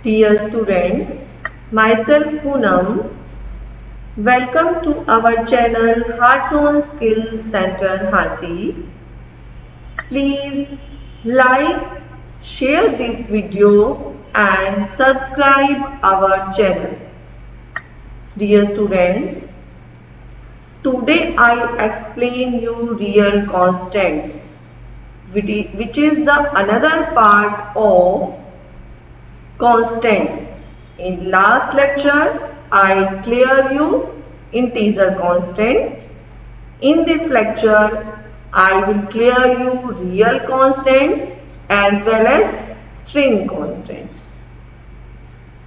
Dear students, myself Poonam, welcome to our channel Heartron Skill Center Hasi. Please like, share this video and subscribe our channel. Dear students, today I explain you real constants, which is the another part of constants. In last lecture, I clear you integer constant. In this lecture, I will clear you real constants as well as string constants.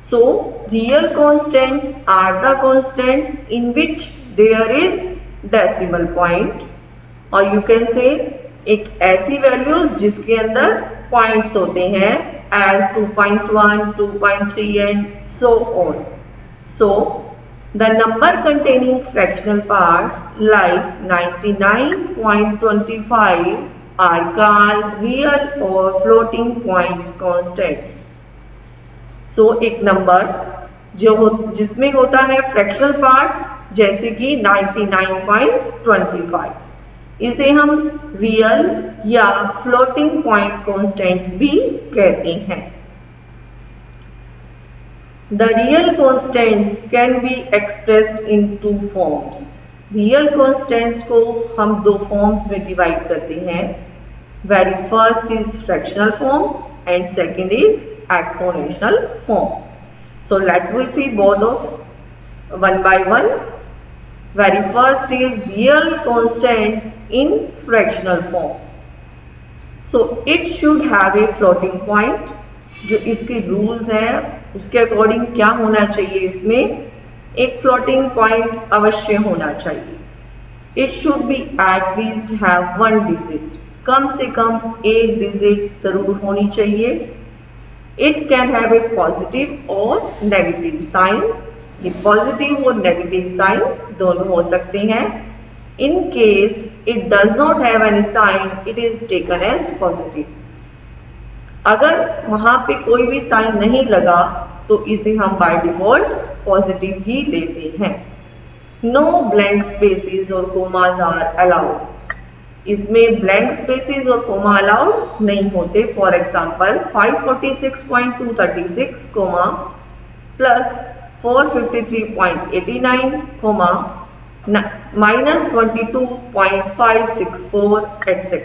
So, real constants are the constants in which there is decimal point, और you can say एक ऐसी values जिसके अंदर points होते हैं as 2.1, 2.3 and so on. So, the number containing fractional parts like 99.25 are called real or floating points constants. So, एक number जिसमें होता है fractional part जैसे कि 99.25, इसे हम रियल या फ्लोटिंग पॉइंट कॉन्स्टेंट्स भी कहते हैं. The real constants can be expressed in two forms. Real constants को हम दो फॉर्म्स में डिवाइड करते हैं. Very first is fractional form and second is exponential form. So let we see both of one by one. Very first is real constants in fractional form. So it should have a floating point. जो इसके rules हैं उसके according क्या होना चाहिए, इसमें एक floating point अवश्य होना चाहिए. It should be at least have one digit. कम से कम एक digit जरूर होनी चाहिए. It can have a positive or negative sign. ये पॉजिटिव और नेगेटिव साइन दोनों हो सकते हैं. In case it does not have any sign, it is taken as positive. अगर वहां पे कोई भी साइन नहीं लगा तो इसे हम बाय डिफॉल्ट पॉजिटिव ही लेते हैं. नो ब्लैंक स्पेसेस और कोमास आर अलाउड. इसमें ब्लैंक स्पेसेस और कोमा अलाउड नहीं होते. For example 546.236 coma plus 453.89 comma minus 22.564 etc.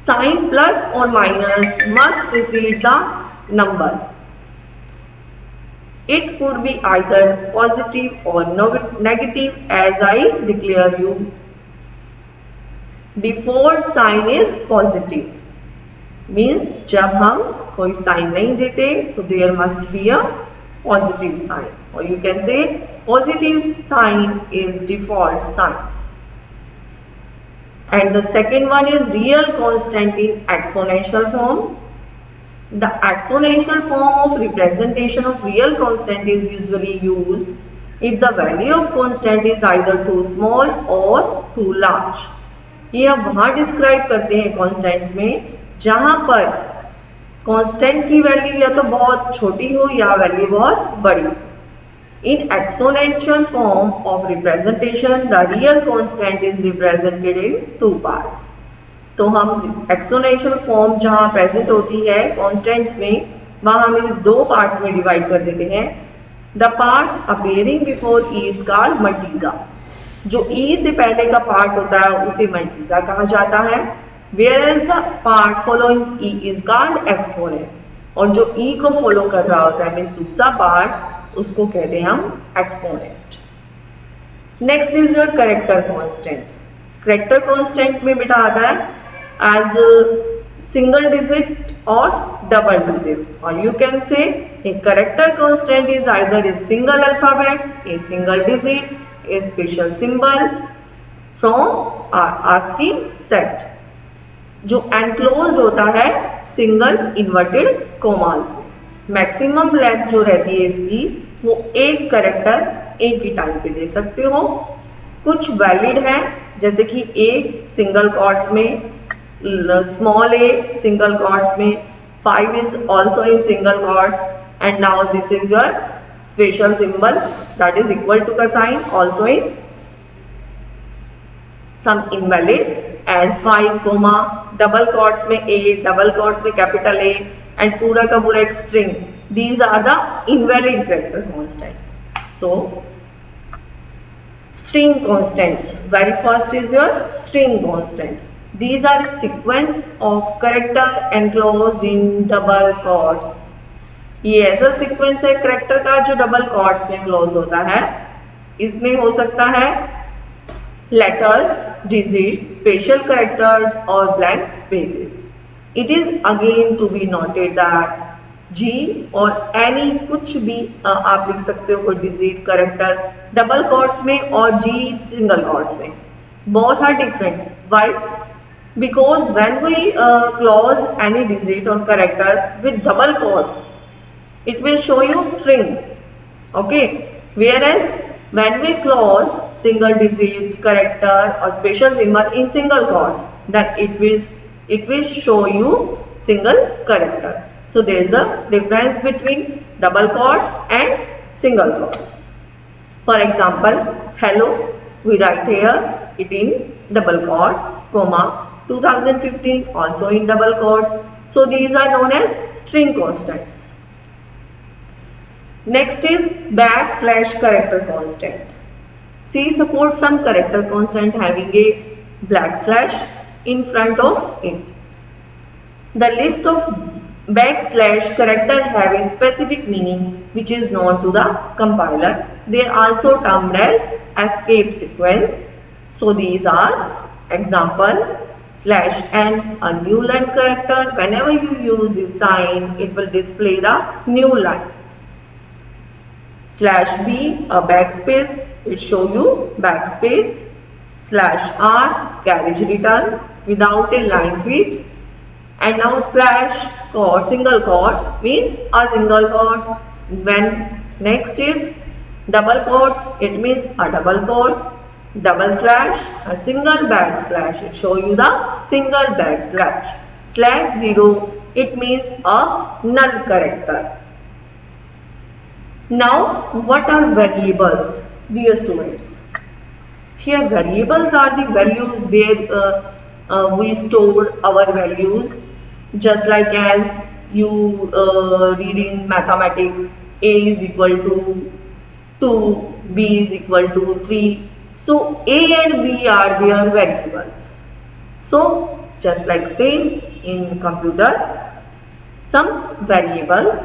Sign plus or minus must precede the number. It could be either positive or negative as I declare you. Default sign is positive. Means जब हम कोई sign नहीं देते तो there must be a positive sign, और you can say positive sign is default sign. And the second one is real constant in exponential form. The exponential form of representation of real constant is usually used if the value of constant is either too small और too large. ये हम वहां describe करते हैं constants में जहां पर constant की वैल्यू या तो बहुत छोटी हो या वैल्यू बहुत बड़ी. इन exponential form of representation the real constant is represented in two parts. तो हम एक्सपोनेंशियल फॉर्म जहां प्रेजेंट होती है कांस्टेंट्स में वहां हम इसे दो पार्ट्स में डिवाइड कर देते हैं. The parts appearing before E is called मल्टीजा. जो ई से पहले का पार्ट होता है उसे मल्टीजा कहा जाता है. Whereas the part following E is called exponent. और जो E को फॉलो कर रहा होता है मीन्स दूसरा पार्ट, उसको कहते हैं हम exponent. Next is your character constant. Character constant में बेटा आता है एज सिंगल डिजिट और डबल डिजिट, और you can say a character constant is either a single alphabet, a single digit, a special symbol from ASCII set जो enclosed होता है single inverted commas में. मैक्सिमम लेंथ जो रहती है इसकी वो एक कैरेक्टर एक ही टाइम पे दे सकते हो. कुछ वैलिड है जैसे कि ए सिंगल कॉर्ड्स में, स्मॉल ए सिंगल कॉर्ड्स में, 5 is also in single quotes, and now this is your special symbol, that is equal to का sign, also in some invalid as 5 comma double quotes में a, double quotes में capital A and पूरा का पूरा एक string. These are the invalid character constants. So string constants, very first is your string constant. These are a sequence of character enclosed in double quotes. ये ऐसा sequence है character का जो double quotes में क्लोज होता है. इसमें हो सकता है letters, digits, special characters or blank spaces. It is again to be noted that G और any कुछ भी आप लिख सकते हो, कोई digit, character डबल quotes में और G single quotes में. Both are different. Why? Because when we close any digit or character with double quotes, it will show you string. Okay. Whereas when we close single digit, character or special symbol in single quotes, then it will show you single character. So there is a difference between double quotes and single quotes. For example, hello, we write here it in double quotes, comma 2015 also in double quotes. So these are known as string constants. Next is backslash character constant. C supports some character constant having a backslash in front of it. The list of backslash character have a specific meaning which is known to the compiler. They are also termed as escape sequence. So these are example /n, a new line character. Whenever you use this sign, it will display the new line. /b, a backspace, it show you backspace. /r, carriage return without a line feed. And now /quote, single quote means a single quote. When next is double quote, it means a double quote. Double slash, a single backslash, it show you the single backslash. /0, it means a null character. Now what are variables, dear students? Here variables are the values where we store our values, just like as you reading mathematics, a is equal to 2, b is equal to 3. So a and b are their variables. So just like same in computer, some variables.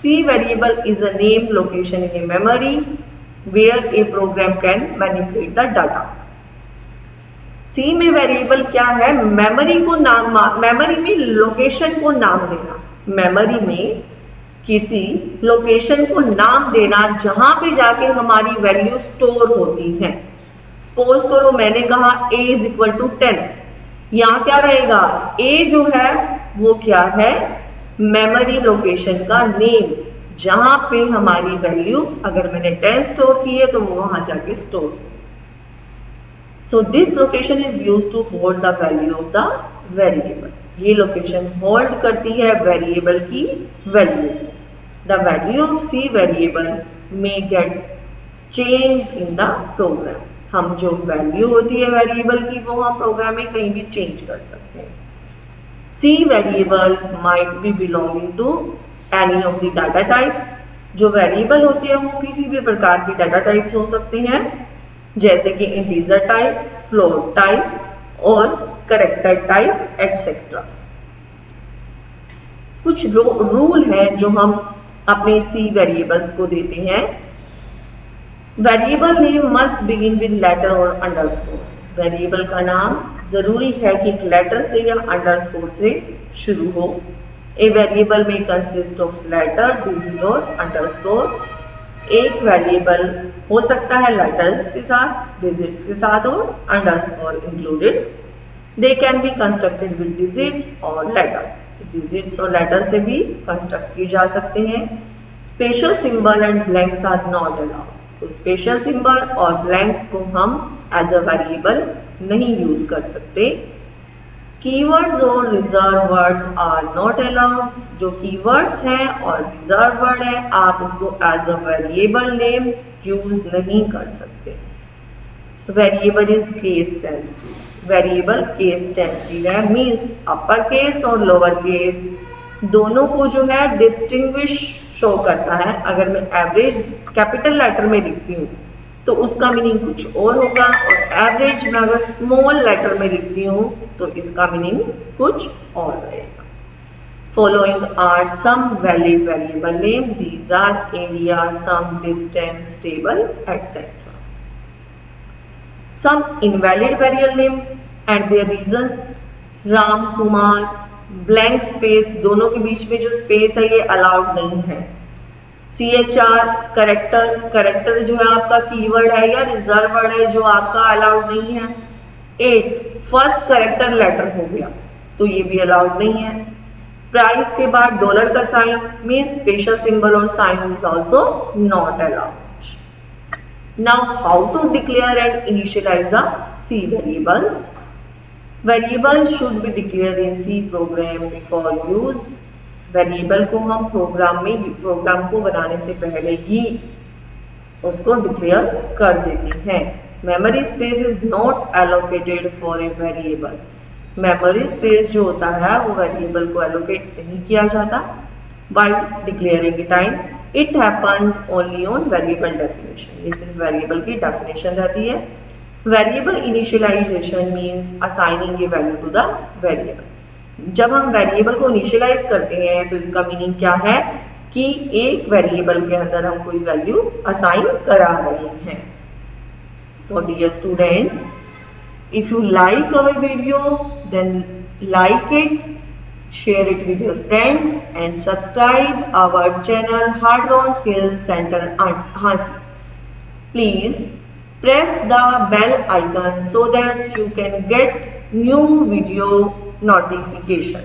C variable is a name location in a memory where a program can manipulate the data. C में variable क्या है? Memory को नाम, memory में location को नाम देना, memory में किसी लोकेशन को नाम देना जहां पे जाके हमारी वैल्यू स्टोर होती है. सपोज करो मैंने कहा a इज इक्वल टू 10, यहाँ क्या रहेगा? a जो है वो क्या है? मेमोरी लोकेशन का नेम, जहां पे हमारी वैल्यू अगर मैंने 10 स्टोर की है तो वो वहां जाके स्टोर हो. So this location is used to hold the value of the variable. ये लोकेशन होल्ड करती है वेरिएबल की value. The value of C variable may get changed in the program. हम जो वैल्यू होती है वेरिएबल की वो हम प्रोग्राम में कहीं भी चेंज कर सकते हैं. C variable might be belonging to any of the data types. जो वेरिएबल होते हैं वो किसी भी प्रकार की डाटा टाइप्स हो सकते हैं, जैसे कि इंटीजर टाइप, फ्लोट टाइप और कैरेक्टर टाइप एटसेट्रा. कुछ रूल हैं जो हम अपने C वेरिएबल्स को देते हैं. Variable name must begin with letter और अंडरस्कोर. वेरिएबल का नाम जरूरी है कि एक लेटर से या अंडरस्कोर से शुरू हो. ए वेरिएबल में कंसिस्ट ऑफ लेटर, डिजिट और अंडरस्कोर. एक वेरिएबल हो सकता है लेटर्स के साथ, डिजिट्स के साथ और underscore included. They can be constructed with digits और लेटर. डिजिट्स और लेटर से भी कंस्ट्रक्ट किए जा सकते हैं. Special symbol and blanks are not allowed. तो स्पेशल सिंबल और ब्लैंक को हम एज अ वेरिएबल नहीं यूज कर सकते. कीवर्ड्स और reserve words are not allowed. जो कीवर्ड्स हैं और रिजर्व वर्ड है आप उसको as a variable name use नहीं कर सकते। Variable is case sensitive. Variable case sensitive है, मीन्स अपर केस और लोअर केस दोनों को जो है डिस्टिंग्विश शो करता है। अगर मैं एवरेज कैपिटल लेटर में लिखती हूँ तो उसका मीनिंग कुछ और होगा, और एवरेज में अगर स्मॉल लेटर में लिखती हूँ तो इसका मीनिंग कुछ और रहेगा। Following are some valid variable name, these are area, sum, distance, table, etcetera. Some invalid variable name and their reasons. Ram Kumar, blank space, दोनों के बीच में जो स्पेस है ये अलाउड नहीं है। CHR करेक्टर, करेक्टर जो है आपका कीवर्ड है या रिजर्व वर्ड है जो आपका अलाउड नहीं है। 8 फर्स्ट करेक्टर लेटर हो गया तो ये भी अलाउड नहीं है। प्राइस के बाद डॉलर का साइन मीन्स स्पेशल सिंबल और sign is also not allowed. Now how to declare and initialise a C variables. Variable should be declare in C program before use. Variable को हम programme को बनाने से पहले ही उसको डिक्लेयर कर देते हैं। Memory space is not allocated for a variable. Memory space जो होता है वो वेरिएबल को एलोकेट नहीं किया जाता। By declaring time it happens only on variable definition. ये सिर्फ वेरिएबल की डेफिनेशन रहती है। Variable initialisation means assigning a value to the variable. जब हम वेरिएबल को इनिशियलाइज करते हैं तो इसका मीनिंग क्या है कि एक वेरिएबल के अंदर हम कोई वैल्यू असाइन करा रहे हैं। So dear students, if you like our video then like it, share it with your friends and subscribe our channel Hard-On Skills Center Hansi. Please press the bell icon so that you can get new video notification.